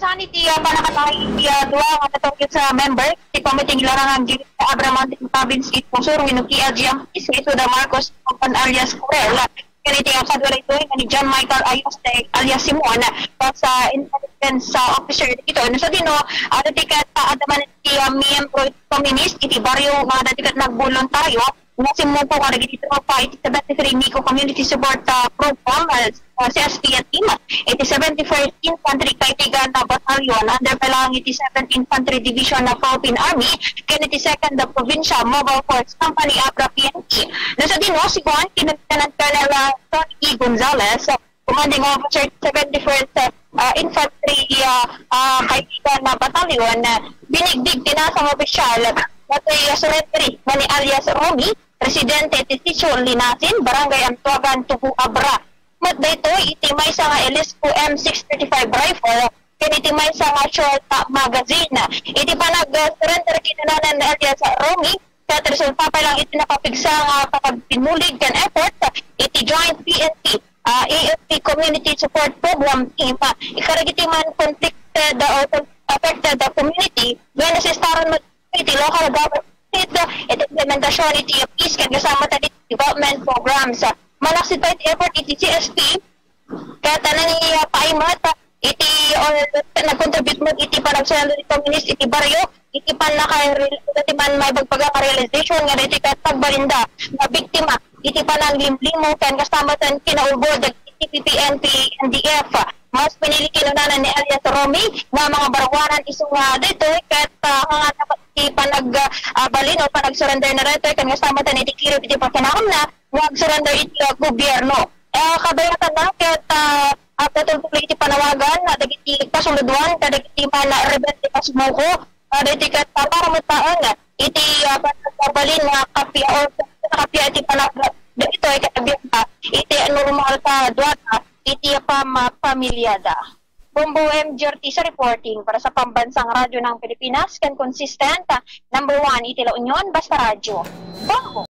Sanity panakatay dua nga natungkit sa member ti committee larangan gid sa Abramonte Province Itpusur winuki agyang ito da Marcos Open alias Corel kaniti ang sadwala ito ni John Michael Ayoste alias Simon sa intelligence officer dito no sa dino tikat adaman ti miyembro communist iti baryo nga tikat nagboluntaryo nga simupo nga dito pa iti 73 Miko Community Support Program CSP at team iti 74th Infantry Kaitigan na Battalion under palang iti 7th Infantry Division na Philippine Army ken iti 2nd the Provincial Mobile Force Company Abra PNP. Nasa dino si Juan Lieutenant Colonel Tony E. Gonzalez commanding officer 71st Infantry Kaitigan na Battalion binigdig tinasang opisyal natoy surrendering ni alias Romy Presidente Titicho Linasin Barangay Antuagan Tugu Abra mat dito iti may sa nga Elisco M635 rifle ken iti may sa nga short magazine iti panag-surrender kinanan ni alias Romy sa resulta pa lang iti nakapigsa nga kapagpinulig ken effort iti joint PNP AFP Community Support Program team ikaragiti man conflicted or affected the community when nasistaran mo iti local government iti implementasyon iti peace ken kasama tadi development programs malaksitay iti effort iti CSP kaya tanan ni paimat iti or nag-contribute mo iti panagsunod iti communist iti baryo iti pan iti pan may pagpagka-realization nga iti katagbalinda na biktima iti panang limlimo kan kasama tan kinaubod iti PPNP NDF mas pinili kinunanan ni alias Romy nga mga barwanan iso nga dito kat nga dapat iti panagbalin o panag-surrender na rito kan kasama tan iti kirip iti pakinahon na wag surrender iti gobyerno. Kabayatan na ket patuloy iti panawagan na dagiti pasuludwan kadagiti man rebelde pasumuko dagiti ket para mataan iti pagbalin nga kapya or kapya iti panag dito ay kabiya iti normal ka duata iti pamilyada. Bumbo M. Jortisa reporting para sa Pambansang Radyo ng Pilipinas, kan consistent, number 1, iti La Union, Basta Radyo. Bako!